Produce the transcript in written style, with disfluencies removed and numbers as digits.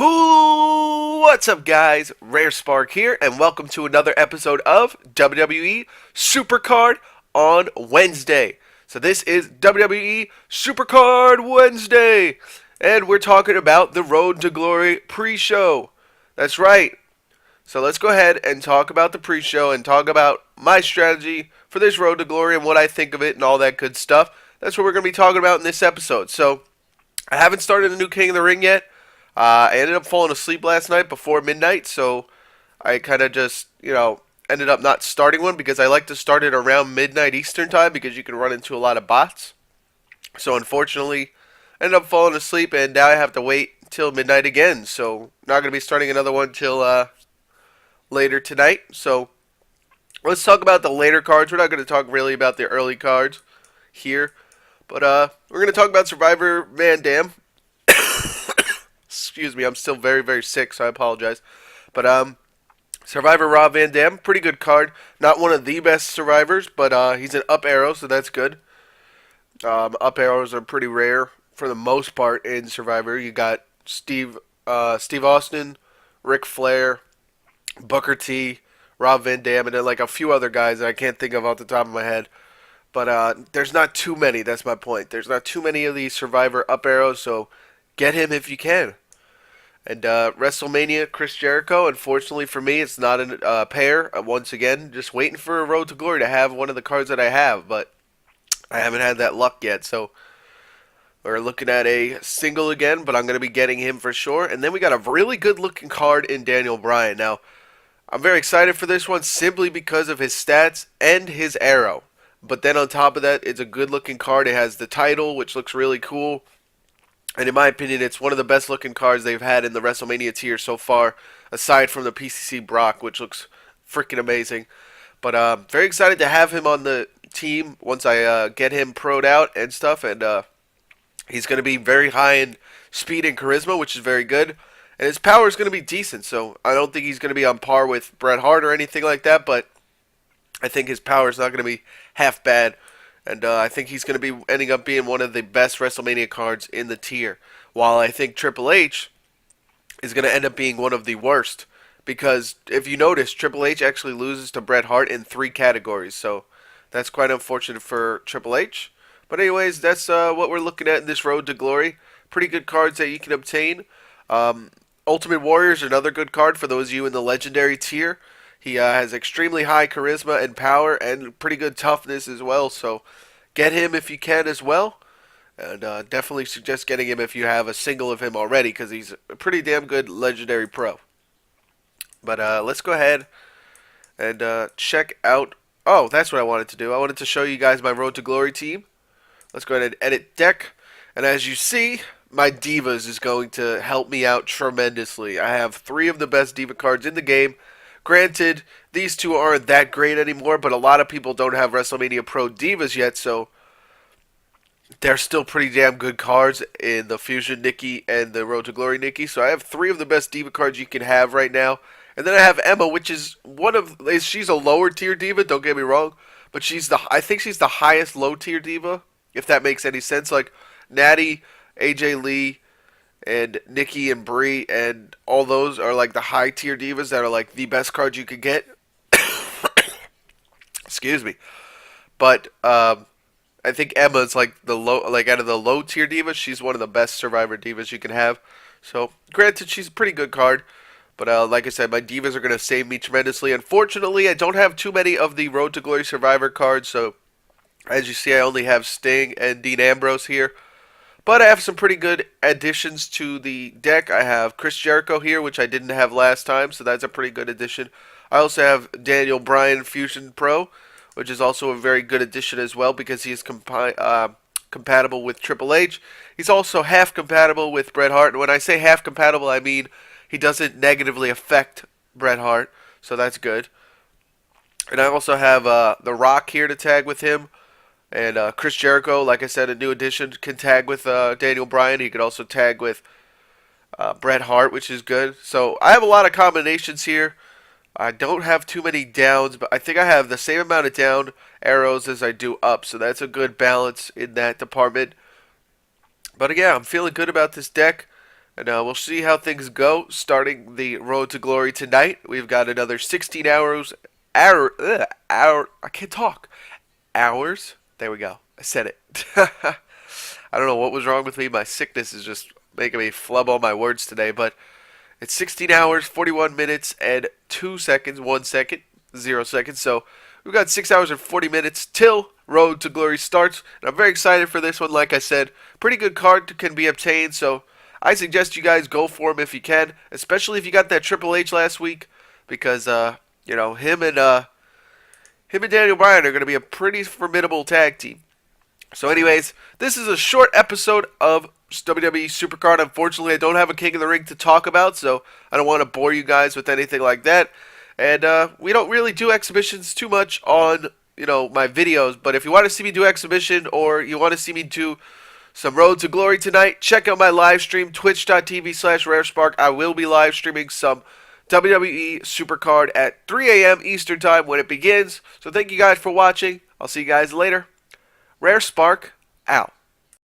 What's up, guys? Rare Spark here, and welcome to another episode of WWE Supercard on Wednesday. So this is WWE Supercard Wednesday, and we're talking about the Road to Glory pre-show. That's right. So let's go ahead and talk about the pre-show and talk about my strategy for this Road to Glory and what I think of it and all that good stuff. That's what we're going to be talking about in this episode. So I haven't started a new King of the Ring yet. I ended up falling asleep last night before midnight, so I kind of just, ended up not starting one because I like to start it around midnight Eastern time because you can run into a lot of bots. So unfortunately, I ended up falling asleep, and now I have to wait till midnight again. So not going to be starting another one till later tonight. So let's talk about the later cards. We're not going to talk really about the early cards here, but we're going to talk about Survivor Van Dam. Excuse me, I'm still very, very sick, so I apologize. But Survivor Rob Van Dam, pretty good card. Not one of the best survivors, but he's an up arrow, so that's good. Up arrows are pretty rare for the most part in Survivor. You got Steve Austin, Ric Flair, Booker T, Rob Van Dam, and then like a few other guys that I can't think of off the top of my head. But there's not too many. That's my point. There's not too many of these Survivor up arrows, so get him if you can. And WrestleMania, Chris Jericho. Unfortunately for me, it's not a pair. Once again, just waiting for a Road to Glory to have one of the cards that I have, but I haven't had that luck yet. So we're looking at a single again, but I'm going to be getting him for sure. And then we got a really good looking card in Daniel Bryan. Now, I'm very excited for this one simply because of his stats and his arrow. But then on top of that, it's a good looking card. It has the title, which looks really cool. And in my opinion, it's one of the best looking cards they've had in the WrestleMania tier so far, aside from the PCC Brock, which looks freaking amazing. But very excited to have him on the team once I get him pro'd out and stuff. And he's going to be very high in speed and charisma, which is very good. And his power is going to be decent, so I don't think he's going to be on par with Bret Hart or anything like that, but I think his power is not going to be half bad. And I think he's going to be ending up being one of the best WrestleMania cards in the tier. While I think Triple H is going to end up being one of the worst. Because if you notice, Triple H actually loses to Bret Hart in 3 categories. So that's quite unfortunate for Triple H. But anyways, that's what we're looking at in this Road to Glory. Pretty good cards that you can obtain. Ultimate Warrior is another good card for those of you in the Legendary tier. He has extremely high charisma and power and pretty good toughness as well. So get him if you can as well. And definitely suggest getting him if you have a single of him already because he's a pretty damn good Legendary Pro. But let's go ahead and check out... Oh, that's what I wanted to do. I wanted to show you guys my Road to Glory team. Let's go ahead and edit deck. And as you see, my Divas is going to help me out tremendously. I have 3 of the best Diva cards in the game. Granted, these 2 aren't that great anymore, but a lot of people don't have WrestleMania Pro Divas yet, so they're still pretty damn good cards in the Fusion Nikki and the Road to Glory Nikki. So I have 3 of the best Diva cards you can have right now. And then I have Emma, which is she's a lower tier Diva, don't get me wrong, but I think she's the highest low tier Diva, if that makes any sense. Like Natty, AJ Lee, and Nikki and Brie and all those are like the high tier divas that are like the best cards you could get. Excuse me. But I think Emma's like the low, like out of the low tier divas, she's one of the best Survivor divas you can have. So granted, she's a pretty good card. But like I said, my divas are going to save me tremendously. Unfortunately, I don't have too many of the Road to Glory Survivor cards. So as you see, I only have Sting and Dean Ambrose here. But I have some pretty good additions to the deck. I have Chris Jericho here, which I didn't have last time, so that's a pretty good addition. I also have Daniel Bryan Fusion Pro, which is also a very good addition as well because he is compatible with Triple H. He's also half compatible with Bret Hart. And when I say half compatible, I mean he doesn't negatively affect Bret Hart, so that's good. And I also have The Rock here to tag with him. And Chris Jericho, like I said, a new addition, can tag with Daniel Bryan. He could also tag with Bret Hart, which is good. So I have a lot of combinations here. I don't have too many downs, but I think I have the same amount of down arrows as I do up. So that's a good balance in that department. But again, I'm feeling good about this deck. And we'll see how things go starting the Road to Glory tonight. We've got another 16 hours. I can't talk. Hours? There we go. I said it. I don't know what was wrong with me. My sickness is just making me flub all my words today. But it's 16 hours, 41 minutes, and 2 seconds. 1 second, 0 seconds. So we've got 6 hours and 40 minutes till Road to Glory starts. And I'm very excited for this one. Like I said, pretty good card can be obtained. So I suggest you guys go for him if you can, especially if you got that Triple H last week, because him and Daniel Bryan are going to be a pretty formidable tag team. So, anyways, this is a short episode of WWE Supercard. Unfortunately, I don't have a King of the Ring to talk about, so I don't want to bore you guys with anything like that. And we don't really do exhibitions too much on my videos. But if you want to see me do exhibition, or you want to see me do some Road to Glory tonight, check out my live stream, twitch.tv/RareSpark. I will be live streaming some WWE Supercard at 3 a.m. Eastern Time when it begins. So thank you guys for watching. I'll see you guys later. RareSpark out.